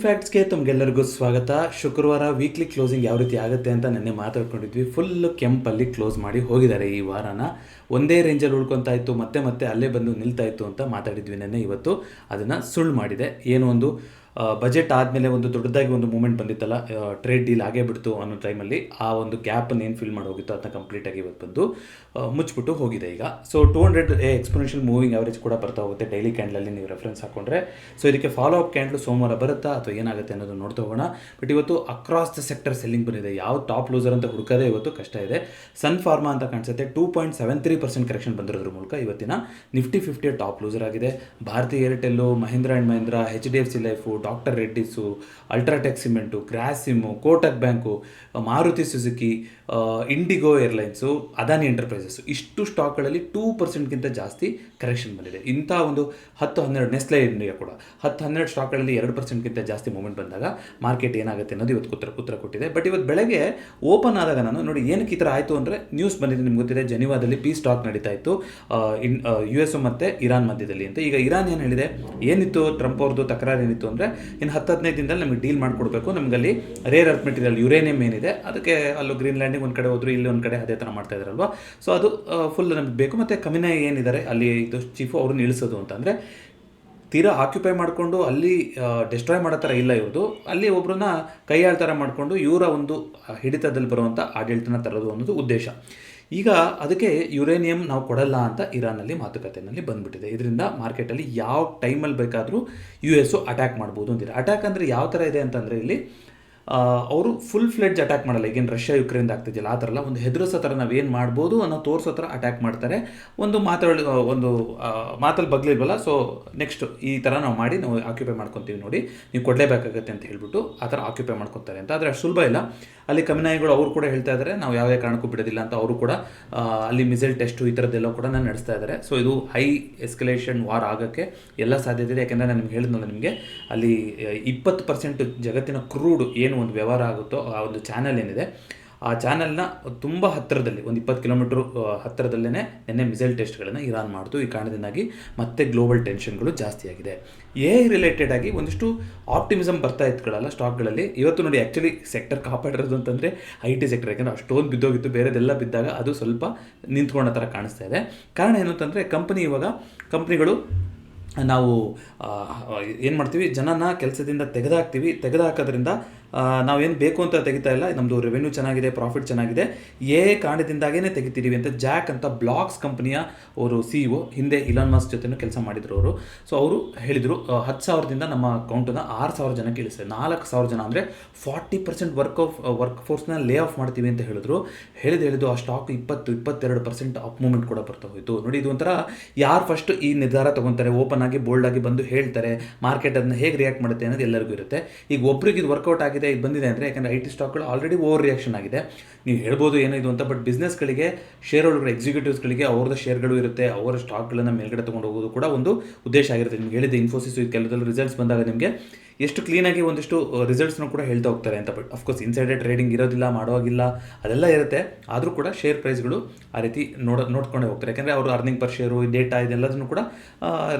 ಇನ್ಫ್ಯಾಕ್ಟ್ಸ್ಗೆ ತಮಗೆಲ್ಲರಿಗೂ ಸ್ವಾಗತ. ಶುಕ್ರವಾರ ವೀಕ್ಲಿ ಕ್ಲೋಸಿಂಗ್ ಯಾವ ರೀತಿ ಆಗುತ್ತೆ ಅಂತ ನೆನ್ನೆ ಮಾತಾಡ್ಕೊಂಡಿದ್ವಿ. ಫುಲ್ ಕೆಂಪಲ್ಲಿ ಕ್ಲೋಸ್ ಮಾಡಿ ಹೋಗಿದ್ದಾರೆ ಈ ವಾರನ. ಒಂದೇ ರೇಂಜಲ್ಲಿ ಉಳ್ಕೊತಾ ಇತ್ತು, ಮತ್ತೆ ಮತ್ತೆ ಅಲ್ಲೇ ಬಂದು ನಿಲ್ತಾ ಇತ್ತು ಅಂತ ಮಾತಾಡಿದ್ವಿ ನೆನ್ನೆ. ಇವತ್ತು ಅದನ್ನು ಸುಳ್ಳು ಮಾಡಿದೆ. ಏನೋ ಒಂದು ಬಜೆಟ್ ಆದಮೇಲೆ ಒಂದು ದೊಡ್ಡದಾಗಿ ಒಂದು ಮೂಮೆಂಟ್ ಬಂದಿತ್ತಲ್ಲ, ಟ್ರೇಡ್ ಡೀಲ್ ಆಗೇ ಬಿಡ್ತು ಅನ್ನೋ ಟೈಮಲ್ಲಿ ಆ ಒಂದು ಗ್ಯಾಪನ್ನು ಏನು ಫಿಲ್ ಮಾಡಿ ಹೋಗಿತ್ತು ಅದನ್ನ ಕಂಪ್ಲೀಟಾಗಿ ಇವತ್ತು ಬಂದು ಮುಚ್ಚಿಬಿಟ್ಟು ಹೋಗಿದೆ ಈಗ. ಸೊ 200 ಎಕ್ಸ್ಪೋನೆನ್ಷಿಯಲ್ ಮೂವಿಂಗ್ ಆವರೇಜ್ ಕೂಡ ಬರ್ತಾ ಹೋಗುತ್ತೆ ಡೈಲಿ ಕ್ಯಾಂಡಲಲ್ಲಿ ನೀವು ರೆಫರೆನ್ಸ್ ಹಾಕೊಂಡ್ರೆ. ಸೊ ಇದಕ್ಕೆ ಫಾಲೋ ಅಪ್ ಕ್ಯಾಂಡಲ್ ಸೋಮವಾರ ಬರುತ್ತಾ ಅಥವಾ ಏನಾಗುತ್ತೆ ಅನ್ನೋದು ನೋಡ್ತಾ ಹೋಗೋಣ. ಬಟ್ ಇವತ್ತು ಅಕ್ರಾಸ್ ದ ಸೆಕ್ಟರ್ ಸೆಲ್ಲಿಂಗ್ ಬಂದಿದೆ. ಯಾವ ಟಾಪ್ ಲೂಸರ್ ಅಂತ ಹುಡುಕೋದೇ ಇವತ್ತು ಕಷ್ಟ ಇದೆ. ಸನ್ ಫಾರ್ಮಾ ಅಂತ ಕಾಣಿಸುತ್ತೆ 2.73% ಕರೆಕ್ಷನ್ ಬಂದಿರೋದ್ರ ಮೂಲಕ ಇವತ್ತಿನ ನಿಫ್ಟಿ 50 ಟಾಪ್ ಲೂಸರ್ ಆಗಿದೆ. Bharti Airtel, Mahindra and Mahindra, HDFC Life, Doctor Reddy's, UltraTech Cement, Grasim, Kotak Bank, Maruti Suzuki, IndiGo Airlines, Adani Enterprises, ಇಷ್ಟು ಸ್ಟಾಕ್ಗಳಲ್ಲಿ 2%ಗಿಂತ ಜಾಸ್ತಿ ಕರೆಕ್ಷನ್ ಬಂದಿದೆ. ಇಂಥ ಒಂದು 10-12 ನೆಸ್ಲೆ ಇಂಡಿಯಾ ಕೂಡ 10-12 ಸ್ಟಾಕ್ಗಳಲ್ಲಿ 2%ಗಿಂತ ಜಾಸ್ತಿ ಮೂಮೆಂಟ್ ಬಂದಾಗ ಮಾರ್ಕೆಟ್ ಏನಾಗುತ್ತೆ ಅನ್ನೋದು ಇವತ್ತು ಉತ್ತರ ಕೊಟ್ಟಿದೆ. ಬಟ್ ಇವತ್ತು ಬೆಳಗ್ಗೆ ಓಪನ್ ಆದಾಗ ನಾನು ನೋಡಿ ಏನಕ್ಕೆ ಈ ಥರ ಆಯಿತು ಅಂದರೆ ನ್ಯೂಸ್ ಬಂದಿದೆ. ನಿಮ್ಗೆ ಗೊತ್ತಿದೆ, ಜನಿವಾದಲ್ಲಿ ಪೀಸ್ ಟಾಕ್ ನಡೀತಾ ಇತ್ತು US ಮತ್ತು ಇರಾನ್ ಮಧ್ಯದಲ್ಲಿ ಅಂತ. ಈಗ ಇರಾನ್ ಏನು ಹೇಳಿದೆ, ಏನಿತ್ತು ಟ್ರಂಪ್ ಅವ್ರದ್ದು ತಕರಾರು ಏನಿತ್ತು ಅಂದರೆ, ಇನ್ನು 10-15 ದಿನದಲ್ಲಿ ನಮಗೆ ಡೀಲ್ ಮಾಡಿಕೊಡ್ಬೇಕು, ನಮಗಲ್ಲಿ ರೇರ್ ಅರ್ತ್ ಮೆಟೀರಿಯಲ್ ಯುರೇನಿಯಂ ಏನಿದೆ ಅದಕ್ಕೆ ಅಲ್ಲೂ ಗ್ರೀನ್ಲ್ಯಾಂಡಿಗೆ ಒಂದು ಕಡೆ ಹೋದ್ರು, ಇಲ್ಲಿ ಒಂದು ಕಡೆ ಅದೇ ಥರ ಮಾಡ್ತಾ ಇದ್ದಾರಲ್ವ. ಸೊ ಅದು ಫುಲ್ ನಮಗೆ ಬೇಕು. ಮತ್ತು ಕಮಿನಾಯ್ ಏನಿದ್ದಾರೆ ಅಲ್ಲಿ ಇದು ಚೀಫು, ಅವ್ರನ್ನ ಇಳಿಸೋದು ಅಂತ ಅಂದರೆ ತೀರಾ ಆಕ್ಯುಪೈ ಮಾಡಿಕೊಂಡು ಅಲ್ಲಿ ಡೆಸ್ಟ್ರಾಯ್ ಮಾಡೋ ಥರ ಇಲ್ಲ ಇವ್ರದ್ದು. ಅಲ್ಲಿ ಒಬ್ಬರನ್ನ ಕೈಯಾಳ ಥರ ಮಾಡಿಕೊಂಡು ಇವರ ಒಂದು ಹಿಡಿತದಲ್ಲಿ ಬರುವಂಥ ಆಡಳಿತನ ತರೋದು ಅನ್ನೋದು ಉದ್ದೇಶ. ಈಗ ಅದಕ್ಕೆ ಯುರೇನಿಯಂ ನಾವು ಕೊಡಲ್ಲ ಅಂತ ಇರಾನಲ್ಲಿ ಮಾತುಕತೆಯಲ್ಲಿ ಬಂದುಬಿಟ್ಟಿದೆ. ಇದರಿಂದ ಮಾರ್ಕೆಟಲ್ಲಿ ಯಾವ ಟೈಮಲ್ಲಿ ಬೇಕಾದರೂ US ಅಟ್ಯಾಕ್ ಮಾಡ್ಬೋದು ಅಂತಿದೆ. ಅಟ್ಯಾಕ್ ಅಂದರೆ ಯಾವ ಥರ ಇದೆ ಅಂತಂದರೆ, ಇಲ್ಲಿ ಅವರು ಫುಲ್ ಫ್ಲೆಡ್ಜ್ ಅಟ್ಯಾಕ್ ಮಾಡಲ್ಲ. ಈಗೇನು ರಷ್ಯಾ ಯುಕ್ರೇನ್ದು ಆಗ್ತಿದ್ದಿಲ್ಲ ಆ ಥರ ಅಲ್ಲ, ಒಂದು ಹೆದರಿಸೋ ಥರ ನಾವೇನು ಮಾಡ್ಬೋದು ಅನ್ನೋ ತೋರಿಸೋ ಥರ ಅಟ್ಯಾಕ್ ಮಾಡ್ತಾರೆ. ಒಂದು ಮಾತಲ್ಲಿ ಬಗ್ಲಿಲ್ವಲ್ಲ, ಸೊ ನೆಕ್ಸ್ಟ್ ಈ ಥರ ನಾವು ಮಾಡಿ ನಾವು ಆಕ್ಯುಪೈ ಮಾಡ್ಕೊತೀವಿ ನೋಡಿ, ನೀವು ಕೊಡಲೇಬೇಕಾಗತ್ತೆ ಅಂತ ಹೇಳ್ಬಿಟ್ಟು ಆ ಥರ ಆಕ್ಯುಪೈ ಮಾಡ್ಕೊತಾರೆ ಅಂತ. ಆದರೆ ಅಷ್ಟು ಸುಲಭ ಇಲ್ಲ. ಅಲ್ಲಿ ಕಮಿನಾಯಿಗಳು ಅವರು ಕೂಡ ಹೇಳ್ತಾ ಇದ್ದಾರೆ ನಾವು ಯಾವುದೇ ಕಾರಣಕ್ಕೂ ಬಿಡೋದಿಲ್ಲ ಅಂತ. ಅವರು ಕೂಡ ಅಲ್ಲಿ ಮಿಸೈಲ್ ಟೆಸ್ಟು ಈ ಥರದ್ದೆಲ್ಲ ಕೂಡ ನಡೆಸ್ತಾ ಇದ್ದಾರೆ. ಸೊ ಇದು ಹೈ ಎಸ್ಕಲೇಷನ್ ವಾರ್ ಆಗೋಕ್ಕೆ ಎಲ್ಲ ಸಾಧ್ಯತೆ ಇದೆ. ಯಾಕೆಂದರೆ ನಾನು ನಿಮ್ಗೆ ಹೇಳಿದ್ನಲ್ಲ, ನಿಮಗೆ ಅಲ್ಲಿ 20% ಜಗತ್ತಿನ ಕ್ರೂಡ್ ಏನು ಒಂದು ವ್ಯವಹಾರ ಆಗುತ್ತೋ ಆ ಒಂದು ಚಾನಲ್ ಏನಿದೆ, ಆ ಚಾನಲ್ನ ತುಂಬ ಹತ್ತಿರದಲ್ಲಿ ಒಂದು 20 ಕಿಲೋಮೀಟ್ರ್ ಹತ್ತಿರದಲ್ಲೇ ನಿನ್ನೆ ಮಿಸೈಲ್ ಟೆಸ್ಟ್ಗಳನ್ನು ಇರಾನ್ ಮಾಡ್ತು. ಈ ಕಾರಣದಿಂದಾಗಿ ಮತ್ತೆ ಗ್ಲೋಬಲ್ ಟೆನ್ಷನ್ಗಳು ಜಾಸ್ತಿ ಆಗಿದೆ. ರಿಲೇಟೆಡ್ ಆಗಿ ಒಂದಿಷ್ಟು ಆಪ್ಟಿಮಿಸಮ್ ಬರ್ತಾ ಇತ್ಗಳಲ್ಲ ಸ್ಟಾಕ್ಗಳಲ್ಲಿ. ಇವತ್ತು ನೋಡಿ ಆ್ಯಕ್ಚುಲಿ ಸೆಕ್ಟರ್ ಕಾಪಾಡಿರೋದು ಅಂತಂದರೆ IT ಸೆಕ್ಟರ್. ಯಾಕೆಂದರೆ ಅಷ್ಟೊಂದು ಬಿದ್ದೋಗಿತ್ತು, ಬೇರೆದೆಲ್ಲ ಬಿದ್ದಾಗ ಅದು ಸ್ವಲ್ಪ ನಿಂತ್ಕೊಂಡ ಥರ ಕಾಣಿಸ್ತಾ ಇದೆ. ಕಾರಣ ಏನು ಅಂತಂದರೆ, ಕಂಪ್ನಿಗಳು ನಾವು ಏನು ಮಾಡ್ತೀವಿ, ಜನನ ಕೆಲಸದಿಂದ ತೆಗೆದುಹಾಕೋದ್ರಿಂದ ನಾವೇನು ಬೇಕು ಅಂತ ತೆಗಿತಾ ಇಲ್ಲ, ನಮ್ಮದು ರೆವೆನ್ಯೂ ಚೆನ್ನಾಗಿದೆ, ಪ್ರಾಫಿಟ್ ಚೆನ್ನಾಗಿದೆ, ಕಾರಣದಿಂದಾಗೇ ತೆಗಿತೀವಿ ಅಂತ ಜಾಕ್ ಅಂತ ಬ್ಲಾಕ್ಸ್ ಕಂಪ್ನಿಯ ಅವರು CEO ಹಿಂದೆ ಇಲಾನ್ ಮಸ್ಕ್ ಜೊತೆನೂ ಕೆಲಸ ಮಾಡಿದ್ರು ಅವರು. ಸೊ ಅವರು ಹೇಳಿದರು 10,000ದಿಂದ ನಮ್ಮ ಅಕೌಂಟನ್ನು 6,000 ಜನಕ್ಕೆ ಇಳಿಸಿದೆ. 4,000 ಜನ ಅಂದರೆ 40% ವರ್ಕ್ ಫೋರ್ಸ್ನ ಲೇ ಆಫ್ ಮಾಡ್ತೀವಿ ಅಂತ ಹೇಳಿದ್ದು ಆ ಸ್ಟಾಕ್ 20-22% ಅಪ್ ಮೂಮೆಂಟ್ ಕೂಡ ಬರ್ತಾ ಹೋಯಿತು. ನೋಡಿ, ಇದು ಒಂಥರ ಯಾರು ಫಸ್ಟ್ ಈ ನಿರ್ಧಾರ ತೊಗೊತಾರೆ, ಓಪನ್ ಆಗಿ ಬೋಲ್ಡ್ ಆಗಿ ಬಂದು ಹೇಳ್ತಾರೆ, ಮಾರ್ಕೆಟ್ ಅದನ್ನ ಹೇಗೆ ರಿಯಾಕ್ಟ್ ಮಾಡುತ್ತೆ ಅನ್ನೋದು ಎಲ್ಲರಿಗೂ ಇರುತ್ತೆ. ಈಗ ಒಬ್ರಿಗೆ ಇದು ವರ್ಕೌಟ್ ಆಗಿದೆ, ಇದು ಬಂದಿದೆ ಅಂದರೆ, ಯಾಕಂದರೆ IT ಸ್ಟಾಕ್ಗಳು ಆಲ್ರೆಡಿ ಓವರ್ ರಿಯಾಕ್ಷನ್ ಆಗಿದೆ. ನೀವು ಹೇಳ್ಬೋದು ಏನಿದು ಅಂತ, ಬಟ್ ಬಿಸ್ನೆಸ್ಗಳಿಗೆ, ಶೇರ್ ಹೋಲ್ಡರ್ ಎಕ್ಸಿಕ್ಯೂಟಿವ್ಸ್ಗಳಿಗೆ ಅವ್ರದ್ದು ಶೇರ್ಗಳು ಇರುತ್ತೆ, ಅವರ ಸ್ಟಾಕ್ಗಳನ್ನು ಮೇಲ್ಗಡೆ ತೊಗೊಂಡು ಹೋಗೋದು ಕೂಡ ಒಂದು ಉದ್ದೇಶ ಆಗಿರುತ್ತೆ. ನಿಮ್ಗೆ ಹೇಳಿದೆ, ಇನ್ಫೋಸಿಸ್ ಕೆಲವದಲ್ಲಿ ರಿಸಲ್ಟ್ಸ್ ಬಂದಾಗ ನಿಮಗೆ ಎಷ್ಟು ಕ್ಲೀನಾಗಿ ಒಂದಿಷ್ಟು ರಿಸಲ್ಟ್ಸ್ನ ಕೂಡ ಹೇಳ್ತಾ ಹೋಗ್ತಾರೆ ಅಂತ. ಬಟ್ ಅಫ್ಕೋರ್ಸ್ ಇನ್ಸೈಡರ್ ಟ್ರೇಡಿಂಗ್ ಇರೋದಿಲ್ಲ, ಮಾಡೋವಾಗಿಲ್ಲ, ಅದೆಲ್ಲ ಇರುತ್ತೆ. ಆದರೂ ಕೂಡ ಶೇರ್ ಪ್ರೈಸ್ಗಳು ಆ ರೀತಿ ನೋಡ್ಕೊಂಡೇ ಹೋಗ್ತಾರೆ. ಯಾಕೆಂದರೆ ಅವರು ಅರ್ನಿಂಗ್ ಪರ್ ಶೇರು, ಡೇಟಾ, ಇದೆಲ್ಲದನ್ನು ಕೂಡ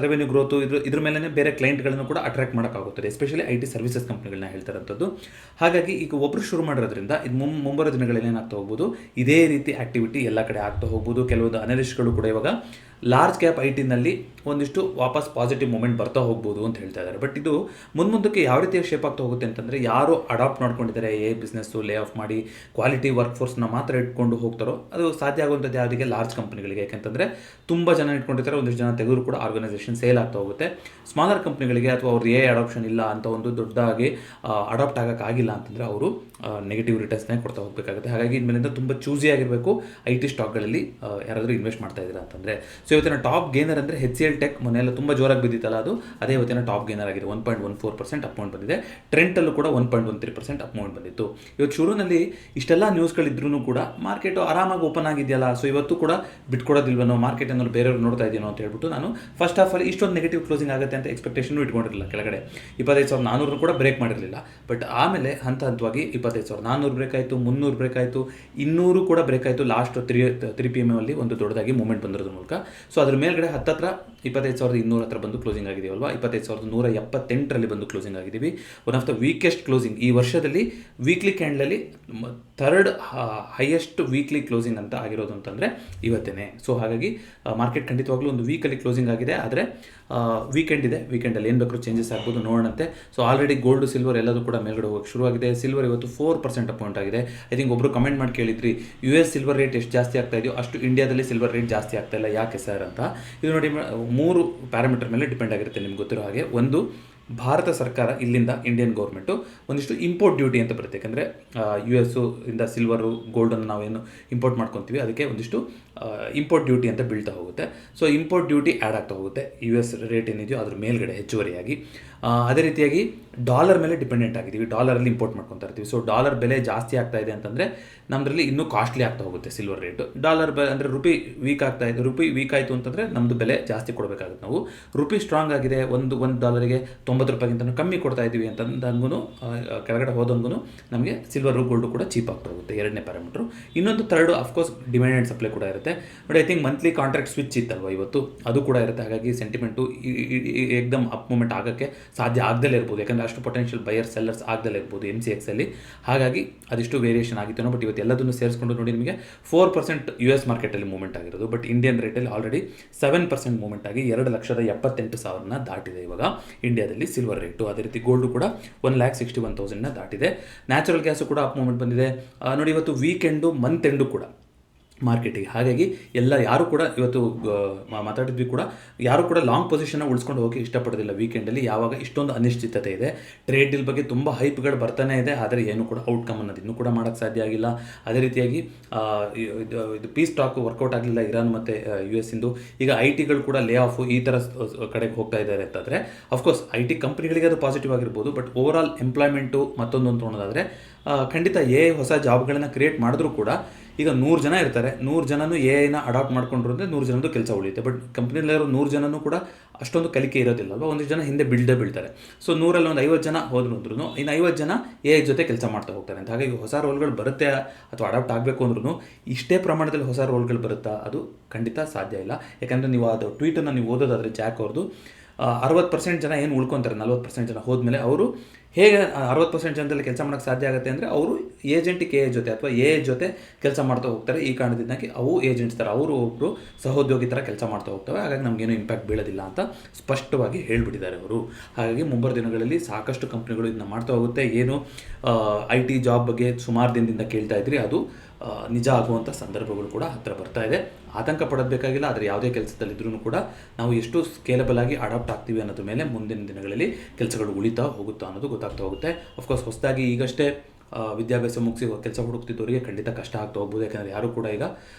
ರೆವೆನ್ಯೂ ಗ್ರೋತು ಇದ್ರ ಮೇಲೆ ಬೇರೆ ಕ್ಲೈಂಟ್ಗಳನ್ನು ಕೂಡ ಅಟ್ರಾಕ್ಟ್ ಮಾಡೋಕ್ಕಾಗುತ್ತದೆ. ಎಸ್ಪೆಷಲಿ IT ಸರ್ವಿಸಸ್ ಕಂಪ್ನಿಗಳನ್ನ ಹೇಳ್ತಾರಂಥದ್ದು. ಹಾಗಾಗಿ ಈಗ ಒಬ್ಬರು ಶುರು ಮಾಡಿರೋದ್ರಿಂದ ಇದು ಮುಂಬರೋ ದಿನಗಳಲ್ಲಿ ಏನಾಗ್ತಾ ಹೋಗ್ಬೋದು, ಇದೇ ರೀತಿ ಆ್ಯಕ್ಟಿವಿಟಿ ಎಲ್ಲ ಕಡೆ ಆಗ್ತಾ ಹೋಗ್ಬೋದು. ಕೆಲವೊಂದು ಅನಲಿಸ್ಟ್ಗಳು ಕೂಡ ಇವಾಗ ಲಾರ್ಜ್ ಕ್ಯಾಪ್ IT ಒಂದಿಷ್ಟು ವಾಪಸ್ ಪಾಸಿಟಿವ್ ಮೂಮೆಂಟ್ ಬರ್ತಾ ಹೋಗ್ಬೋದು ಅಂತ ಹೇಳ್ತಾ ಇದ್ದಾರೆ. ಬಟ್ ಇದು ಮುಂದಕ್ಕೆ ಯಾವ ರೀತಿ ಶೇಪ್ ಆಗ್ತಾ ಹೋಗುತ್ತೆ ಅಂತಂದರೆ, ಯಾರು ಅಡಾಪ್ಟ್ ಮಾಡ್ಕೊಂಡಿದ್ದಾರೆ ಬಿಸ್ನೆಸ್ಸು ಲೇ ಆಫ್ ಮಾಡಿ ಕ್ವಾಲಿಟಿ ವರ್ಕ್ ಫೋರ್ಸ್ನ ಮಾತ್ರ ಇಟ್ಕೊಂಡು ಹೋಗ್ತಾರೋ ಅದು ಸಾಧ್ಯ ಆಗುವಂಥದ್ದು ಯಾವುದಿಗೆ, ಲಾರ್ಜ್ ಕಂಪ್ನಿಗಳಿಗೆ. ಯಾಕೆಂತಂದರೆ ತುಂಬ ಜನ ಇಟ್ಕೊಂಡಿರ್ತಾರೆ, ಒಂದಿಷ್ಟು ಜನ ತೆಗೆದ್ರು ಕೂಡ ಆರ್ಗನೈಸೇಷನ್ ಸೇಲ್ ಆಗ್ತಾ ಹೋಗುತ್ತೆ. ಸ್ಮಾಲರ್ ಕಂಪ್ನಿಗಳಿಗೆ ಅಥವಾ ಅವ್ರು ಅಡಾಪ್ಷನ್ ಇಲ್ಲ ಅಂತ ಒಂದು ದೊಡ್ಡದಾಗಿ ಅಡಾಪ್ಟ್ ಆಗೋಕ್ಕಾಗಿಲ್ಲ ಅಂತಂದರೆ ಅವರು ನೆಗೆಟಿವ್ ರಿಟರ್ನ್ಸ್ನೇ ಕೊಡ್ತಾ ಹೋಗಬೇಕಾಗುತ್ತೆ. ಹಾಗಾಗಿ ಇನ್ಮೇಲಿಂದ ತುಂಬ ಚೂಸಿ ಆಗಿರಬೇಕು IT ಸ್ಟಾಕ್ಗಳಲ್ಲಿ ಯಾರಾದರೂ ಇನ್ವೆಸ್ಟ್ ಮಾಡ್ತಾ ಇದ್ದೀರಾ ಅಂತಂದರೆ. ಸೊ ಇವತ್ತಿನ ಟಾಪ್ ಗೇನರ್ ಅಂದರೆ HCL ಟೆಕ್. ಮೊನ್ನೆಲ್ಲ ತುಂಬ ಜೋರಾಗಿ ಬಿದ್ದಿತ್ತಲ್ಲ, ಅದೇ ಇವತ್ತಿನ ಟಾಪ್ ಗೇನರ್ ಆಗಿದೆ. 1.14% ಅಪ್ ಮೂವ್ಮೆಂಟ್ ಬಂದಿದೆ. ಟ್ರೆಂಟಲ್ಲೂ ಕೂಡ 1.13% ಅಪ್ ಮೂವ್ಮೆಂಟ್ ಬಂದಿತ್ತು. ಇವತ್ತು ಶುರುವಿನಲ್ಲಿ ಇಷ್ಟೆಲ್ಲ ನ್ಯೂಸ್ಗಳಿದ್ರೂ ಕೂಡ ಮಾರ್ಕೆಟು ಆರಾಮಾಗಿ ಓಪನ್ ಆಗಿದೆಯಲ್ಲ, ಸೊ ಇವತ್ತು ಕೂಡ ಬಿಟ್ಕೊಡೋದಿಲ್ವನೋ, ಮಾರ್ಕೆಟ್ ಏನಾದ್ರು ಬೇರೆಯವ್ರು ನೋಡ್ತಾ ಇದೆಯೋ ಅಂತ ಹೇಳ್ಬಿಟ್ಟು ನಾನು ಫಸ್ಟ್ ಹಾಫ್ ಅಲ್ಲಿ ಇಷ್ಟೊಂದು ನೆಗೆಟಿವ್ ಕ್ಲೋಸಿಂಗ್ ಆಗುತ್ತೆ ಅಂತ ಎಕ್ಸ್ಪೆಕ್ಟೇಷನ್ ಇಟ್ಕೊಂಡಿರಲಿಲ್ಲ. ಕೆಳಗಡೆ 25,400 ಕೂಡ ಬ್ರೇಕ್ ಮಾಡಿರಲಿಲ್ಲ. ಬಟ್ ಆಮೇಲೆ ಹಂತವಾಗಿ 25,400 ಬ್ರೇಕ್ ಆಯಿತು, 300 ಬ್ರೇಕ್ ಆಯಿತು, 200 ಕೂಡ ಬ್ರೇಕ್ ಆಯಿತು. ಲಾಸ್ಟ್ 3 PM ಅಲ್ಲಿ ಒಂದು ದೊಡ್ಡದಾಗಿ ಮೂವ್ಮೆಂಟ್ ಬಂದಿರೋದ್ರ ಮೂಲಕ ಸೊ ಅದ್ರ ಮೇಲ್ಗಡೆ ಹತ್ತತ್ರ 25,200 ಹತ್ರ ಬಂದು ಕ್ಲೋಸಿಂಗ್ ಆಗಿದೆಯಲ್ವಾ, 25,178ರಲ್ಲಿ ಬಂದು ಕ್ಲೋಸಿಂಗ್ ಆಗಿದ್ದೀವಿ. One of the weakest closing ಈ ವರ್ಷದಲ್ಲಿ ವೀಕ್ಲಿ ಕ್ಯಾಂಡಲಲ್ಲಿ ಥರ್ಡ್ ಹೈಯೆಸ್ಟ್ ವೀಕ್ಲಿ ಕ್ಲೋಸಿಂಗ್ ಅಂತ ಆಗಿರೋದು ಅಂತಂದರೆ ಇವತ್ತೇ. ಸೊ ಹಾಗಾಗಿ ಮಾರ್ಕೆಟ್ ಖಂಡಿತವಾಗ್ಲೂ ಒಂದು ವೀಕಲ್ಲಿ ಕ್ಲೋಸಿಂಗ್ ಆಗಿದೆ. ಆದರೆ ವೀಕೆಂಡ್ ಇದೆ, ವೀಕೆಂಡಲ್ಲಿ ಏನು ಬೇಕಾದ್ರೂ ಚೇಂಜಸ್ ಆಗ್ಬೋದು, ನೋಡೋಣಂತೆ. ಸೊ ಆಲ್ರೆಡಿ ಗೋಲ್ಡ್ ಸಿಲ್ವರ್ ಎಲ್ಲದೂ ಕೂಡ ಮೇಲ್ಗಡೆ ಹೋಗೋಕ್ಕೆ ಶುರುವಾಗಿದೆ. ಸಿಲ್ವರ್ ಇವತ್ತು 4% ಅಪ್ ಆಗಿದೆ. ಐ ಥಿಂಕ್ ಒಬ್ಬರು ಕಮೆಂಟ್ ಮಾಡಿ ಕೇಳಿದ್ರಿ, US ಸಿಲ್ವರ್ ರೇಟ್ ಎಷ್ಟು ಜಾಸ್ತಿ ಆಗ್ತಾ ಇದೆಯೋ ಅಷ್ಟು ಇಂಡಿಯಾದಲ್ಲಿ ಸಿಲ್ವರ್ ರೇಟ್ ಜಾಸ್ತಿ ಆಗ್ತಾ ಇಲ್ಲ, ಯಾಕೆ ಸರ್ ಅಂತ. ಇದು ನೋಡಿ 3 ಪ್ಯಾರಾಮೀಟರ್ ಮೇಲೆ ಡಿಪೆಂಡ್ ಆಗಿರುತ್ತೆ ನಿಮ್ಗೆ ಗೊತ್ತಿರೋ ಹಾಗೆ. ಒಂದು, ಭಾರತ ಸರ್ಕಾರ ಇಲ್ಲಿಂದ ಇಂಡಿಯನ್ ಗೌರ್ಮೆಂಟು ಒಂದಿಷ್ಟು ಇಂಪೋರ್ಟ್ ಡ್ಯೂಟಿ ಅಂತ ಬರುತ್ತೆ. ಯಾಕಂದರೆ US ಇಂದ ಸಿಲ್ವರು ಗೋಲ್ಡನ್ನು ನಾವೇನು ಇಂಪೋರ್ಟ್ ಮಾಡ್ಕೊತೀವಿ ಅದಕ್ಕೆ ಒಂದಿಷ್ಟು ಇಂಪೋರ್ಟ್ ಡ್ಯೂಟಿ ಅಂತ ಬೀಳ್ತಾ ಹೋಗುತ್ತೆ. ಸೊ ಇಂಪೋರ್ಟ್ ಡ್ಯೂಟಿ ಆ್ಯಡ್ ಆಗ್ತಾ ಹೋಗುತ್ತೆ US ರೇಟ್ ಏನಿದೆಯೋ ಅದ್ರ ಮೇಲ್ಗಡೆ ಹೆಚ್ಚುವರಿಯಾಗಿ. ಅದೇ ರೀತಿಯಾಗಿ ಡಾಲರ್ ಮೇಲೆ ಡಿಪೆಂಡೆಂಟ್ ಆಗಿದ್ದೀವಿ, ಡಾಲರಲ್ಲಿ ಇಂಪೋರ್ಟ್ ಮಾಡ್ಕೊತಾ ಇರ್ತೀವಿ. ಸೊ ಡಾಲರ್ ಬೆಲೆ ಜಾಸ್ತಿ ಆಗ್ತಾ ಇದೆ ಅಂತಂದರೆ ನಮ್ಮದ್ರಲ್ಲಿ ಇನ್ನೂ ಕಾಸ್ಟ್ಲಿ ಆಗ್ತಾ ಹೋಗುತ್ತೆ ಸಿಲ್ವರ್ ರೇಟು. ಡಾಲರ್ ಅಂದರೆ ರುಪಿ ವೀಕ್ ಆಗ್ತಾ ಇದೆ, ರುಪಿ ವೀಕ್ ಆಯಿತು ಅಂತಂದರೆ ನಮ್ಮದು ಬೆಲೆ ಜಾಸ್ತಿ ಕೊಡಬೇಕಾಗುತ್ತೆ ನಾವು. ರುಪಿ ಸ್ಟ್ರಾಂಗ್ ಆಗಿದೆ, ಒಂದು ಡಾಲರಿಗೆ 90 ರೂಪಾಯಿಗಿಂತ ಕಮ್ಮಿ ಕೊಡ್ತಾ ಇದ್ದೀವಿ ಅಂತಂದಂಗೂ ಕೆಳಗಡೆ ಹೋದಂಗೂ ನಮಗೆ ಸಿಲ್ವರು ಗೋಲ್ಡು ಕೂಡ ಚೀಪ್ ಆಗ್ತಾ ಹೋಗುತ್ತೆ. ಎರಡನೇ ಪ್ಯಾರಾಮೀಟ್ರು. ಇನ್ನೊಂದು third of course demand and supply ಕೂಡ ಇರುತ್ತೆ ನೋಡಿ. I think monthly contract switch ಇತ್ತಲ್ವ ಇವತ್ತು, ಅದು ಕೂಡ ಇರುತ್ತೆ. ಹಾಗಾಗಿ ಸೆಂಟಿಮೆಂಟು ಏಕ್ದಮ್ ಅಪ್ ಮೂಮೆಂಟ್ ಆಗೋಕ್ಕೆ ಸಾಧ್ಯ ಆಗದಲ್ಲೇ ಇರ್ಬೋದು, ಯಾಕಂದರೆ ಅಷ್ಟು ಪೊಟೆನ್ಷಿಯಲ್ ಬಯರ್ ಸೆಲ್ಲರ್ಸ್ ಆಗದಲ್ಲೇ ಇರ್ಬೋದು MCXಲ್ಲಿ. ಹಾಗಾಗಿ ಅದಿಷ್ಟು ವೇರಿಯೇಷನ್ ಆಗಿತ್ತು. ಬಟ್ ಇವತ್ತು ಎಲ್ಲದನ್ನು ಸೇರಿಸ್ಕೊಂಡು ನೋಡಿ ನಿಮಗೆ 4% US ಮಾರ್ಕೆಟಲ್ಲಿ ಮೂವ್ಮೆಂಟ್ ಆಗಿರೋದು. ಬಟ್ ಇಂಡಿಯನ್ ರೇಟಲ್ಲಿ ಆಲ್ರೆಡಿ 7% ಮೂವ್ಮೆಂಟ್ ಆಗಿ 2,78,000 ದಾಟಿದೆ ಇವಾಗ ಇಂಡಿಯಾದಲ್ಲಿ ಸಿಲ್ವರ್ ರೇಟು. ಅದೇ ರೀತಿ ಗೋಲ್ಡು ಕೂಡ 1,61,000 ದಾಟಿದೆ. ನ್ಯಾಚುರಲ್ ಗ್ಯಾಸು ಕೂಡ ಅಪ್ ಮೂವ್ಮೆಂಟ್ ಬಂದಿದೆ ನೋಡಿ. ಇವತ್ತು ವೀಕೆಂಡು ಮಂತ್ ಎಂಡು ಕೂಡ ಮಾರ್ಕೆಟಿಗೆ. ಹಾಗಾಗಿ ಯಾರು ಕೂಡ ಇವತ್ತು ಮಾತಾಡಿದ್ವಿ ಕೂಡ, ಯಾರು ಕೂಡ ಲಾಂಗ್ ಪೊಸಿಷನ್ನ ಉಳಿಸ್ಕೊಂಡು ಹೋಗಿ ಇಷ್ಟಪಡೋದಿಲ್ಲ ವೀಕೆಂಡಲ್ಲಿ, ಯಾವಾಗ ಇಷ್ಟೊಂದು ಅನಿಶ್ಚಿತತೆ ಇದೆ. ಟ್ರೇಡ್ ಡೀಲ್ ಬಗ್ಗೆ ತುಂಬ ಹೈಪ್ಗಳು ಬರ್ತಾನೆ ಇದೆ, ಆದರೆ ಏನು ಕೂಡ ಔಟ್ಕಮ್ ಅನ್ನೋದು ಇನ್ನೂ ಕೂಡ ಮಾಡೋಕ್ಕೆ ಸಾಧ್ಯ ಆಗಿಲ್ಲ. ಅದೇ ರೀತಿಯಾಗಿ ಇದು ಪೀಸ್ ಟಾಕ್ ವರ್ಕೌಟ್ ಆಗಲಿಲ್ಲ ಇರಾನ್ ಮತ್ತು US ಇಂದು. ಈಗ IT ಗಳು ಕೂಡ ಲೇ ಆಫು ಈ ಥರ ಕಡೆಗೆ ಹೋಗ್ತಾ ಇದ್ದಾರೆ ಅಂತಂದರೆ ಅಫ್ಕೋರ್ಸ್ IT ಕಂಪ್ನಿಗಳಿಗೆ ಅದು ಪಾಸಿಟಿವ್ ಆಗಿರ್ಬೋದು. ಬಟ್ ಓವರ್ ಆಲ್ ಎಂಪ್ಲಾಯ್ಮೆಂಟು ಮತ್ತೊಂದು ತೊಗೊಳೋದಾದರೆ ಖಂಡಿತ ಹೊಸ ಜಾಬ್ಗಳನ್ನು ಕ್ರಿಯೇಟ್ ಮಾಡಿದ್ರೂ ಕೂಡ ಈಗ 100 ಜನ ಇರ್ತಾರೆ, 100 ಜನನೂ AI ಅಡಾಪ್ಟ್ ಮಾಡ್ಕೊಂಡ್ರು ಅಂದರೆ 100 ಜನದ್ದು ಕೆಲಸ ಉಳಿಯುತ್ತೆ. ಬಟ್ ಕಂಪ್ನಿಯಲ್ಲಿರೋ 100 ಜನನೂ ಕೂಡ ಅಷ್ಟೊಂದು ಕಲಿಕೆ ಇರೋದಿಲ್ಲ ಅಲ್ವಾ, ಒಂದಿಷ್ಟು ಜನ ಹಿಂದೆ ಬೀಳ್ತಾರೆ. ಸೊ 100ರಲ್ಲಿ ಒಂದು 50 ಜನ ಹೋದ್ರು ಇನ್ನು 50 ಜನ AI ಜೊತೆ ಕೆಲಸ ಮಾಡ್ತಾ ಹೋಗ್ತಾರೆ ಅಂತ. ಹಾಗಾಗಿ ಹೊಸ ರೋಲ್ಗಳು ಬರುತ್ತೆ ಅಥವಾ ಅಡಾಪ್ಟ್ ಆಗಬೇಕು ಅಂದ್ರೂ ಇಷ್ಟೇ ಪ್ರಮಾಣದಲ್ಲಿ ಹೊಸ ರೋಲ್ಗಳು ಬರುತ್ತಾ, ಅದು ಖಂಡಿತ ಸಾಧ್ಯ ಇಲ್ಲ. ಯಾಕಂದರೆ ನೀವು ಅದು ಟ್ವೀಟನ್ನು ನೀವು ಓದೋದಾದರೆ ಜಾಕ್ ಅವ್ರದ್ದು 60% ಜನ ಏನು ಉಳ್ಕೊತಾರೆ, 40% ಜನ ಹೋದ್ಮೇಲೆ ಅವರು ಹೇಗೆ 60% ಜನದಲ್ಲಿ ಕೆಲಸ ಮಾಡೋಕ್ಕೆ ಸಾಧ್ಯ ಆಗುತ್ತೆ ಅಂದರೆ ಅವರು ಏಜೆಂಟಿಗೆ AI ಜೊತೆ ಅಥವಾ AI ಜೊತೆ ಕೆಲಸ ಮಾಡ್ತಾ ಹೋಗ್ತಾರೆ. ಈ ಕಾರಣದಿಂದಾಗಿ ಅವು ಏಜೆಂಟ್ಸ್ ಥರ ಅವರು ಒಬ್ಬರು ಸಹೋದ್ಯೋಗಿ ಥರ ಕೆಲಸ ಮಾಡ್ತಾ ಹೋಗ್ತವೆ. ಹಾಗಾಗಿ ನಮಗೇನು ಇಂಪ್ಯಾಕ್ಟ್ ಬೀಳೋದಿಲ್ಲ ಅಂತ ಸ್ಪಷ್ಟವಾಗಿ ಹೇಳಿಬಿಟ್ಟಿದ್ದಾರೆ ಅವರು. ಹಾಗಾಗಿ ಮುಂಬರುವ ದಿನಗಳಲ್ಲಿ ಸಾಕಷ್ಟು ಕಂಪ್ನಿಗಳು ಇದನ್ನ ಮಾಡ್ತಾ ಹೋಗುತ್ತೆ. ಏನು IT ಜಾಬ್ ಬಗ್ಗೆ ಸುಮಾರು ದಿನದಿಂದ ಕೇಳ್ತಾ ಇದ್ರಿ, ಅದು ನಿಜ ಆಗುವಂಥ ಸಂದರ್ಭಗಳು ಕೂಡ ಹತ್ತಿರ ಬರ್ತಾ ಇದೆ. ಆತಂಕ ಪಡೋದಬೇಕಾಗಿಲ್ಲ. ಆದರೆ ಯಾವುದೇ ಕೆಲಸದಲ್ಲಿದ್ರೂ ಕೂಡ ನಾವು ಎಷ್ಟು ಸ್ಕೇಲಬಲ್ ಆಗಿ ಅಡಾಪ್ಟ್ ಆಗ್ತೀವಿ ಅನ್ನೋದ್ರ ಮೇಲೆ ಮುಂದಿನ ದಿನಗಳಲ್ಲಿ ಕೆಲಸಗಳು ಉಳಿತಾ ಹೋಗುತ್ತಾ ಅನ್ನೋದು ಗೊತ್ತಾಗ್ತಾ ಹೋಗುತ್ತೆ. ಅಫ್ಕೋರ್ಸ್ ಹೊಸದಾಗಿ ಈಗಷ್ಟೇ ವಿದ್ಯಾಭ್ಯಾಸ ಮುಗಿಸಿ ಕೆಲಸ ಹುಡುಕ್ತಿದ್ದವರಿಗೆ ಖಂಡಿತ ಕಷ್ಟ ಆಗ್ತಾ ಹೋಗ್ಬೋದು. ಯಾಕಂದರೆ ಯಾರು ಕೂಡ ಈಗ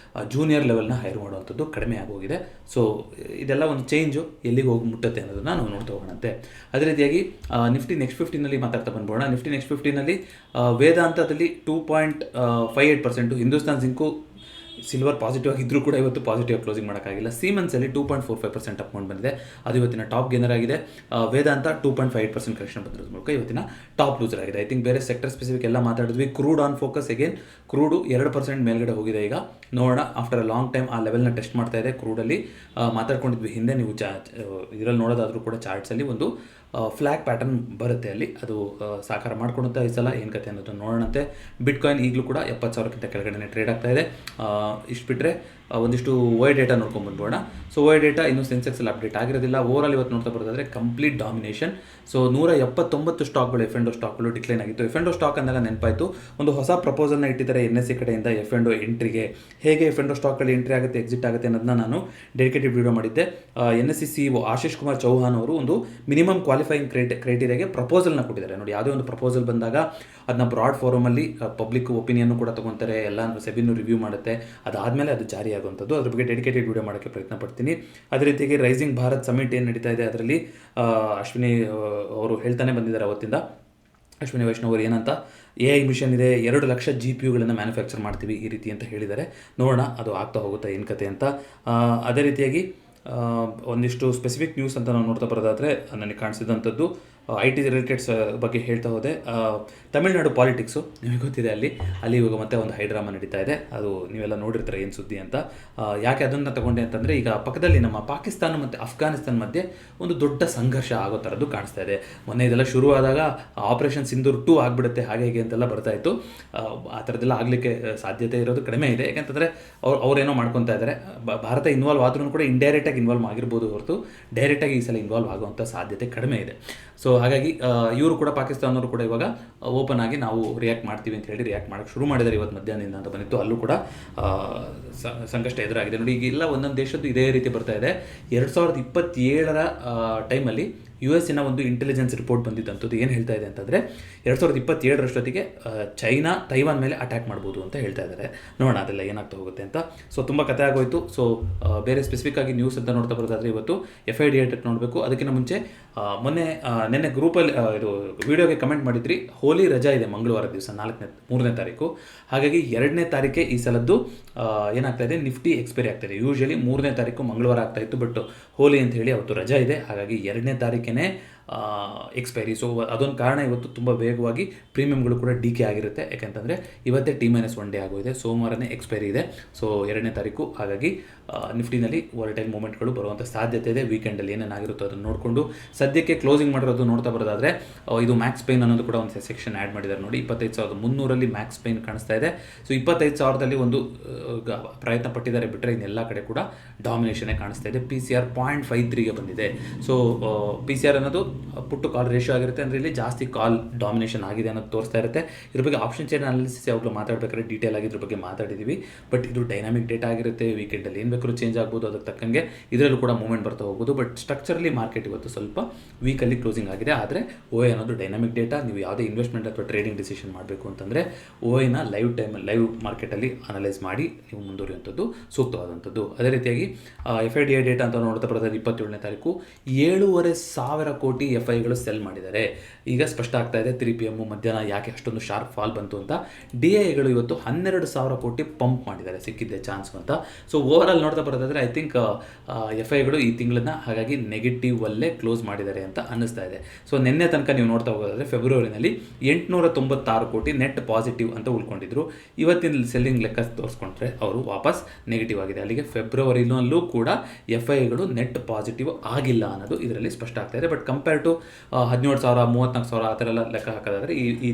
ಜೂನಿಯರ್ ಲೆವೆಲ್ನ ಹೈರ್ ಮಾಡುವಂಥದ್ದು ಕಡಿಮೆ ಆಗೋಗಿದೆ. ಸೊ ಇದೆಲ್ಲ ಒಂದು ಚೇಂಜು ಎಲ್ಲಿಗೆ ಹೋಗಿ ಮುಟ್ಟುತ್ತೆ ಅನ್ನೋದನ್ನು ನಾವು ನೋಡ್ತಾ ಹೋಗೋಣಂತೆ. ಅದೇ ರೀತಿಯಾಗಿ ನಿಫ್ಟಿ ನೆಕ್ಸ್ಟ್ 15ನಲ್ಲಿ ಮಾತಾಡ್ತಾ ಬಂದ್ಬೋಣ. ನಿಫ್ಟಿ ನೆಕ್ಸ್ಟ್ 15ನಲ್ಲಿ ವೇದಾಂತದಲ್ಲಿ 2.58%, ಹಿಂದೂಸ್ತಾನ್ ಜಿಂಕು ಸಿಲ್ವರ್ ಪಾಸಿಟಿವ್ ಆಗಿದ್ದರೂ ಕೂಡ ಇವತ್ತು ಪಾಸಿಟಿವ್ ಕ್ಲೋಸಿಂಗ್ ಮಾಡೋಕ್ಕಾಗಿಲ್ಲ. ಸೀಮೆನ್ಸಲ್ಲಿ 2.45% ಅಪ್ ಬಂದಿದೆ, ಅದು ಇವತ್ತಿನ ಟಾಪ್ ಗೇನರ್ ಆಗಿದೆ. ವೇದಾಂತ 2.58% ಕರೆಕ್ಷನ್ ಬಂದಿರೋದ್ರ ಮೂಲಕ ಇವತ್ತಿನ ಟಾಪ್ ಲೂಸರ್ ಆಗಿದೆ. ಐ ಥಿಂಕ್ ಬೇರೆ ಸೆಕ್ಟರ್ ಸ್ಪೆಸಿಫಿಕ್ ಎಲ್ಲ ಮಾತಾಡಿದ್ವಿ. ಕ್ರೂಡ್ ಆನ್ ಫೋಕಸ್ ಅಗೇನ್, ಕ್ರೂಡು 2% ಮೇಲ್ಗಡೆ ಹೋಗಿದೆ. ಈಗ ನೋಡೋಣ, ಆಫ್ಟರ್ ಅ ಲಾಂಗ್ ಟೈಮ್ ಆ ಲೆವೆಲ್ನ ಟೆಸ್ಟ್ ಮಾಡ್ತಾ ಇದೆ. ಕ್ರೂಡಲ್ಲಿ ಮಾತಾಡ್ಕೊಂಡಿದ್ವಿ ಹಿಂದೆ, ನೀವು ಇದರಲ್ಲಿ ನೋಡೋದಾದರೂ ಕೂಡ ಚಾರ್ಟ್ಸಲ್ಲಿ ಒಂದು ಫ್ಲ್ಯಾಗ್ ಪ್ಯಾಟರ್ನ್ ಬರುತ್ತೆ, ಅಲ್ಲಿ ಅದು ಸಾಕಾರ ಮಾಡ್ಕೊಳುತ್ತಾ ಈ ಸಲ ಏನು ಕತೆ ಅನ್ನೋದನ್ನು ನೋಡೋಣಂತೆ. ಬಿಟ್ಕಾಯಿನ್ ಈಗಲೂ ಕೂಡ 70,000ಕ್ಕಿಂತ ಕೆಳಗಡೆ ಟ್ರೇಡ್ ಆಗ್ತಾ ಇದೆ. ಇಷ್ಟು ಬಿಟ್ಟರೆ ಒಂದಿಷ್ಟು ವೈ ಡೇಟಾ ನೋಡ್ಕೊಂಡು ಬಂದ್ಬೋಣ. ಸೊ ವೈ ಡೇಟಾ ಇನ್ನೂ ಸೆನ್ಸೆಕ್ಸಲ್ಲಿ ಅಪ್ಡೇಟ್ ಆಗಿರೋದಿಲ್ಲ. ಓವರಾಲ್ ಇವತ್ತು ನೋಡ್ತಾ ಬರೋದಾದರೆ ಕಂಪ್ಲೀಟ್ ಡಾಮಿನೇಷನ್. ಸೊ 179 ಸ್ಟಾಕ್ಗಳು F&O ಸ್ಟಾಕ್ಗಳು ಡಿಕ್ಲೈನ್ ಆಗಿತ್ತು. F&O ಸ್ಟಾಕ್ ಅಂದಾಗ ನೆನಪಾಯಿತು, ಒಂದು ಹೊಸ ಪ್ರಪೋಸಲ್ನ ಇಟ್ಟಿದ್ದಾರೆ NSE ಕಡೆಯಿಂದ F&O ಎಂಟ್ರಿಗೆ. ಹೇಗೆ F&O ಸ್ಟಾಕ್ಗಳು ಎಂಟ್ರಿ ಆಗುತ್ತೆ, ಎಕ್ಸಿಟ್ ಆಗುತ್ತೆ ಅನ್ನೋದನ್ನ ನಾನು ಡೆಡಿಕೇಟೆಡ್ ವಿಡಿಯೋ ಮಾಡಿದ್ದೆ. NSE CEO ಆಶೀಶ್ ಕುಮಾರ್ ಚೌಹಾನ್ ಅವರು ಒಂದು ಮಿನಿಮಮ್ ಕ್ವಾಲಿಫೈಯಿಂಗ್ ಕ್ರೈಟೀರಿಯಾಗೆ ಪ್ರಪೋಸಲ್ನ ಕೊಟ್ಟಿದ್ದಾರೆ. ನೋಡಿ, ಯಾವುದೇ ಒಂದು ಪ್ರಪೋಸಲ್ ಬಂದಾಗ ಅದನ್ನ ಬ್ರಾಡ್ ಫೋರಮಲ್ಲಿ ಪಬ್ಲಿಕ್ ಒಪಿನಿಯನ್ನು ಕೂಡ ತೊಗೊತಾರೆ, ಎಲ್ಲ ಸೆಬಿನೂ ರಿವ್ಯೂ ಮಾಡುತ್ತೆ, ಅದಾದಮೇಲೆ ಅದು ಜಾರಿ ಆಗುವಂಥದ್ದು. ಅದ್ರ ಬಗ್ಗೆ ಡೆಡಿಕೇಟೆಡ್ ವಿಡಿಯೋ ಮಾಡೋಕ್ಕೆ ಪ್ರಯತ್ನ ಪಡ್ತೀನಿ. ಅದೇ ರೀತಿಯಾಗಿ ರೈಸಿಂಗ್ ಭಾರತ್ ಸಮಿಟ್ ಏನು ನಡೀತಾ ಇದೆ, ಅದರಲ್ಲಿ ಅಶ್ವಿನಿ ಅವರು ಹೇಳ್ತಾನೆ ಬಂದಿದ್ದಾರೆ ಅವತ್ತಿಂದ. ಅಶ್ವಿನಿ ವೈಷ್ಣವ್ ಅವರು ಏನಂತ, AI ಮಿಷನ್ ಇದೆ, 2 ಲಕ್ಷ GPUಗಳನ್ನು ಮ್ಯಾನುಫ್ಯಾಕ್ಚರ್ ಮಾಡ್ತೀವಿ ಈ ರೀತಿ ಅಂತ ಹೇಳಿದ್ದಾರೆ. ನೋಡೋಣ ಅದು ಆಗ್ತಾ ಹೋಗುತ್ತಾ ಏನು ಕತೆ ಅಂತ. ಅದೇ ರೀತಿಯಾಗಿ ಒಂದಿಷ್ಟು ಸ್ಪೆಸಿಫಿಕ್ ನ್ಯೂಸ್ ಅಂತ ನಾವು ನೋಡ್ತಾ ಬರೋದಾದರೆ ನನಗೆ ಕಾಣಿಸಿದಂಥದ್ದು ಐ ಟಿ ರಿಲೇಟೆಡ್ಸ್ ಬಗ್ಗೆ ಹೇಳ್ತಾ ಹೋದೆ. ತಮಿಳ್ನಾಡು ಪಾಲಿಟಿಕ್ಸು ನಿಮಗೆ ಗೊತ್ತಿದೆ, ಅಲ್ಲಿ ಇವಾಗ ಮತ್ತೆ ಒಂದು ಹೈಡ್ರಾಮಾ ನಡೀತಾ ಇದೆ. ಅದು ನೀವೆಲ್ಲ ನೋಡಿರ್ತಾರೆ ಏನು ಸುದ್ದಿ ಅಂತ. ಯಾಕೆ ಅದನ್ನು ತಗೊಂಡೆ ಅಂತಂದರೆ, ಈಗ ಪಕ್ಕದಲ್ಲಿ ನಮ್ಮ ಪಾಕಿಸ್ತಾನ ಮತ್ತು ಅಫ್ಘಾನಿಸ್ತಾನ ಮಧ್ಯೆ ಒಂದು ದೊಡ್ಡ ಸಂಘರ್ಷ ಆಗೋ ಥರದ್ದು ಕಾಣಿಸ್ತಾ ಇದೆ. ಮೊನ್ನೆ ಇದೆಲ್ಲ ಶುರುವಾದಾಗ ಆಪರೇಷನ್ ಸಿಂಧೂರ್ 2 ಆಗಿಬಿಡುತ್ತೆ ಹಾಗೆ ಹೀಗೆ ಅಂತೆಲ್ಲ ಬರ್ತಾ ಇತ್ತು. ಆ ಥರದ್ದೆಲ್ಲ ಆಗಲಿಕ್ಕೆ ಸಾಧ್ಯತೆ ಇರೋದು ಕಡಿಮೆ ಇದೆ. ಯಾಕೆಂತಂದರೆ ಅವರೇನೋ ಮಾಡ್ಕೊತಾ ಇದ್ದಾರೆ. ಭಾರತ ಇನ್ವಾಲ್ವ್ ಆದ್ರೂ ಕೂಡ ಇಂಡೈರೆಕ್ಟಾಗಿ ಇನ್ವಾಲ್ವ್ ಆಗಿರ್ಬೋದು ಹೊರತು ಡೈರೆಕ್ಟಾಗಿ ಈ ಸಲ ಇನ್ವಾಲ್ವ್ ಆಗುವಂಥ ಸಾಧ್ಯತೆ ಕಡಿಮೆ ಇದೆ. ಸೊ ಹಾಗಾಗಿ ಇವರು ಕೂಡ, ಪಾಕಿಸ್ತಾನವರು ಕೂಡ ಇವಾಗ ಓಪನ್ ಆಗಿ ನಾವು ರಿಯಾಕ್ಟ್ ಮಾಡ್ತೀವಿ ಅಂತ ಹೇಳಿ ರಿಯಾಕ್ಟ್ ಮಾಡೋಕ್ಕೆ ಶುರು ಮಾಡಿದ್ದಾರೆ ಇವತ್ತು ಮಧ್ಯಾಹ್ನದಿಂದ ಅಂತ ಬಂದಿತ್ತು. ಅಲ್ಲೂ ಕೂಡ ಸಂಕಷ್ಟ ಎದುರಾಗಿದೆ ನೋಡಿ. ಈಗೆಲ್ಲ ಒಂದೊಂದು ದೇಶದ್ದು ಇದೇ ರೀತಿ ಬರ್ತಾ ಇದೆ. 2027ರ ಟೈಮಲ್ಲಿ US ಒಂದು ಇಂಟೆಲಿಜೆನ್ಸ್ ರಿಪೋರ್ಟ್ ಬಂದಿದ್ದಂಥದ್ದು ಏನು ಹೇಳ್ತಾ ಇದೆ ಅಂತಂದರೆ, 2027ರಷ್ಟೊತ್ತಿಗೆ ಚೈನಾ ತೈವಾನ್ ಮೇಲೆ ಅಟ್ಯಾಕ್ ಮಾಡ್ಬೋದು ಅಂತ ಹೇಳ್ತಾ ಇದ್ದಾರೆ. ನೋಡೋಣ ಅದೆಲ್ಲ ಏನಾಗ್ತಾ ಹೋಗುತ್ತೆ ಅಂತ. ಸೊ ತುಂಬ ಕತೆ ಆಗೋಯ್ತು. ಸೊ ಬೇರೆ ಸ್ಪೆಸಿಫಿಕ್ ಆಗಿ ನ್ಯೂಸ್ ಅಂತ ನೋಡ್ತಾ ಬರೋದಾದರೆ ಇವತ್ತು FID ನೋಡಬೇಕು. ಅದಕ್ಕಿಂತ ಮುಂಚೆ ನಿನ್ನೆ ಗ್ರೂಪಲ್ಲಿ ಇದು ವಿಡಿಯೋಗೆ ಕಮೆಂಟ್ ಮಾಡಿದ್ರಿ, ಹೋಲಿ ರಜಾ ಇದೆ ಮಂಗಳವಾರ ದಿವಸ 3ನೇ ತಾರೀಕು. ಹಾಗಾಗಿ 2ನೇ ತಾರೀಕೆ ಈ ಸಲದ್ದು ಏನಾಗ್ತಾ ಇದೆ, ನಿಫ್ಟಿ ಎಕ್ಸ್ಪೈರಿ ಆಗ್ತಾಯಿದೆ. ಯೂಶಲಿ 3ನೇ ತಾರೀಕು ಮಂಗಳವಾರ ಆಗ್ತಾಯಿತ್ತು, ಬಟ್ ಹೋಲಿ ಅಂತ ಹೇಳಿ ಅವತ್ತು ರಜಾ ಇದೆ. ಹಾಗಾಗಿ 2ನೇ ತಾರೀಕೇ ಎಕ್ಸ್ಪೈರಿ. ಸೊ ಅದೊಂದು ಕಾರಣ ಇವತ್ತು ತುಂಬ ವೇಗವಾಗಿ ಪ್ರೀಮಿಯಮ್ಗಳು ಕೂಡ ಡಿಕೆ ಆಗಿರುತ್ತೆ. ಯಾಕೆಂತಂದರೆ ಇವತ್ತೇ T-1 ಡೇ ಆಗೋಗಿದೆ, ಸೋಮವಾರನೇ ಎಕ್ಸ್ಪೈರಿ ಇದೆ. ಸೊ 2ನೇ ತಾರೀಕು. ಹಾಗಾಗಿ ನಿಫ್ಟಿನಲ್ಲಿ ವಾಲಟೈಲ್ ಮೂಮೆಂಟ್ಗಳು ಬರುವಂಥ ಸಾಧ್ಯತೆ ಇದೆ. ವೀಕೆಂಡಲ್ಲಿ ಏನೇನಾಗಿರುತ್ತೋ ಅದನ್ನು ನೋಡಿಕೊಂಡು ಸದ್ಯಕ್ಕೆ ಕ್ಲೋಸಿಂಗ್ ಮಾಡಿರೋದು ನೋಡ್ತಾ ಬರೋದಾದರೆ, ಇದು ಮ್ಯಾಕ್ಸ್ ಪೈನ್ ಅನ್ನೋದು ಕೂಡ ಒಂದು ಸೆಕ್ಷನ್ ಆ್ಯಡ್ ಮಾಡಿದ್ದಾರೆ ನೋಡಿ. 25,300 ಮ್ಯಾಕ್ಸ್ ಪೈನ್ ಕಾಣಿಸ್ತಾ ಇದೆ. ಸೊ 25,000 ಒಂದು ಪ್ರಯತ್ನ ಪಟ್ಟಿದ್ದಾರೆ ಬಿಟ್ಟರೆ ಇನ್ನೆಲ್ಲ ಕಡೆ ಕೂಡ ಡಾಮಿನೇಷನ್ನೇ ಕಾಣಿಸ್ತಾ ಇದೆ. PCR 0.53ಗೆ ಬಂದಿದೆ. ಸೊ PCR ಅನ್ನೋದು ಪುಟ್ ಟು ಕಾಲ್ ರೇಷಿಯೋ ಆಗಿರುತ್ತೆ. ಅಂದರೆ ಇಲ್ಲಿ ಜಾಸ್ತಿ ಕಾಲ್ ಡಾಮಿನೇಷನ್ ಆಗಿದೆ ಅನ್ನೋದು ತೋರಿಸ್ತಾ ಇರುತ್ತೆ. ಇದ್ರ ಬಗ್ಗೆ ಆಪ್ಷನ್ ಚೈನ್ ಅನಾಲಿಸಿಸ್ ಯಾವಾಗಲೂ ಮಾತಾಡಬೇಕಾದ್ರೆ ಡೀಟೇಲ್ ಆಗಿ ಇದ್ರ ಬಗ್ಗೆ ಮಾತಾಡಿದ್ದೀವಿ. ಬಟ್ ಇದು ಡೈನಾಮಿಕ್ ಡೇಟಾ ಆಗಿರುತ್ತೆ. ವೀಕೆಂಡಲ್ಲಿ ಏನು ಬೇಕಾದ್ರೂ ಚೇಂಜ್ ಆಗ್ಬೋದು. ಅದಕ್ಕೆ ತಕ್ಕಂಗೆ ಇದರಲ್ಲೂ ಕೂಡ ಮೂವ್ಮೆಂಟ್ ಬರ್ತಾ ಹೋಗ್ಬೋದು. ಬಟ್ ಸ್ಟ್ರಕ್ಚರಲಿ ಮಾರ್ಕೆಟ್ ಇವತ್ತು ಸ್ವಲ್ಪ ವೀಕಲ್ಲಿ ಕ್ಲೋಸಿಂಗ್ ಆಗಿದೆ. ಆದರೆ OI ಅನ್ನೋದು ಡೈನಾಮಿಕ್ ಡೇಟಾ. ನೀವು ಯಾವುದೇ ಇನ್ವೆಸ್ಟ್ಮೆಂಟ್ ಅಥವಾ ಟ್ರೇಡಿಂಗ್ ಡಿಸಿಷನ್ ಮಾಡಬೇಕು ಅಂತಂದರೆ OIನ ಲೈವ್ ಮಾರ್ಕೆಟಲ್ಲಿ ಅನಲೈಸ್ ಮಾಡಿ ನೀವು ಮುಂದುವರಿಯುವಂಥದ್ದು ಸೂಕ್ತವಾದಂಥದ್ದು. ಅದೇ ರೀತಿಯಾಗಿ FIDI ಡೇಟಾ ಅಂತ ನೋಡ್ತಾ ಬರೋದಾದ್ರೆ 27ನೇ ತಾರೀಕು 7,500 ಕೋಟಿ FIಗಳು ಸೆಲ್ ಮಾಡಿದ್ದಾರೆ. ಈಗ ಸ್ಪಷ್ಟ ಆಗ್ತಾ ಇದೆ 3 PM ಮಧ್ಯಾಹ್ನ ಯಾಕೆ ಅಷ್ಟೊಂದು ಶಾರ್ಪ್ ಫಾಲ್ ಬಂತು ಅಂತ. DIಗಳು ಇವತ್ತು 12,000 ಕೋಟಿ ಪಂಪ್ ಮಾಡಿದ್ದಾರೆ, ಸಿಕ್ಕಿದ್ದೆ ಚಾನ್ಸ್ ಅಂತ. ಸೊ ಓವರಾಲ್ ನೋಡ್ತಾ ಬರೋದಾದರೆ ಐ ಥಿಂಕ್ FIಗಳು ಈ ತಿಂಗಳನ್ನ ಹಾಗಾಗಿ ನೆಗೆಟಿವ್ ಅಲ್ಲೇ ಕ್ಲೋಸ್ ಮಾಡಿದ್ದಾರೆ ಅಂತ ಅನ್ನಿಸ್ತಾ ಇದೆ. ಸೊ ನಿನ್ನೆ ತನಕ ನೀವು ನೋಡ್ತಾ ಹೋಗೋದಾದರೆ ಫೆಬ್ರವರಿನಲ್ಲಿ 896 ಕೋಟಿ ನೆಟ್ ಪಾಸಿಟಿವ್ ಅಂತ ಉಳ್ಕೊಂಡಿದ್ರು. ಇವತ್ತಿನ ಸೆಲ್ಲಿಂಗ್ ಲೆಕ್ಕ ತೋರಿಸ್ಕೊಂಡ್ರೆ ಅವರು ವಾಪಸ್ ನೆಗೆಟಿವ್ ಆಗಿದೆ. ಅಲ್ಲಿಗೆ ಫೆಬ್ರವರಿನಲ್ಲೂ ಕೂಡ FIಗಳು ನೆಟ್ ಪಾಸಿಟಿವ್ ಆಗಿಲ್ಲ ಅನ್ನೋದು ಇದರಲ್ಲಿ ಸ್ಪಷ್ಟ ಆಗ್ತಾ ಇದೆ. ಬಟ್ ಕಂಪೇರ್ ಟು 17,000 34,000 ಆ ಥರ ಎಲ್ಲ ಲೆಕ್ಕ ಹಾಕೋದಾದರೆ ಈ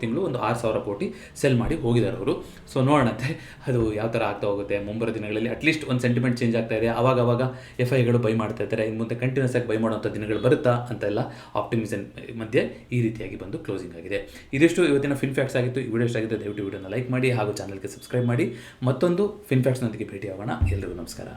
ತಿಂಗಳು ಒಂದು 6,000 ಕೋಟಿ ಸೆಲ್ ಮಾಡಿ ಹೋಗಿದ್ದಾರೆ ಅವರು. ಸೊ ನೋಡೋಣಂತೆ ಅದು ಯಾವ ಥರ ಆಗ್ತಾ ಹೋಗುತ್ತೆ ಮುಂಬರೋ ದಿನಗಳಲ್ಲಿ. ಅಟ್ಲೀಸ್ಟ್ ಒಂದು ಸೆಂಟಿಮೆಂಟ್ ಚೇಂಜ್ ಆಗ್ತಾ ಇದೆ. ಆವಾಗ FIಗಳು ಬೈ ಮಾಡ್ತಾ ಇದ್ದಾರೆ. ಇನ್ನು ಮುಂದೆ ಕಂಟಿನ್ಯೂಸ್ ಆಗಿ ಬೈ ಮಾಡುವಂಥ ದಿನಗಳು ಬರುತ್ತಾ ಅಂತೆಲ್ಲ ಆಪ್ಟಿಮಿಸಮ್ ಮಧ್ಯೆ ಈ ರೀತಿಯಾಗಿ ಬಂದು ಕ್ಲೋಸಿಂಗ್ ಆಗಿದೆ. ಇದಿಷ್ಟು ಇವತ್ತಿನ ಫಿನ್ ಫ್ಯಾಕ್ಟ್ಸ್ ಆಗಿತ್ತು. ಈ ವಿಡಿಯೋ ಇಷ್ಟ ಆಗಿದೆ ದಯವಿಟ್ಟು ವಿಡಿಯೋನ ಲೈಕ್ ಮಾಡಿ ಹಾಗೂ ಚಾನಲ್ಗೆ ಸಬ್ಸ್ಕ್ರೈಬ್ ಮಾಡಿ. ಮತ್ತೊಂದು ಫಿನ್ ಫ್ಯಾಕ್ಟ್ಸ್ನೊಂದಿಗೆ ಭೇಟಿ ಆಗೋಣ. ಎಲ್ಲರಿಗೂ ನಮಸ್ಕಾರ.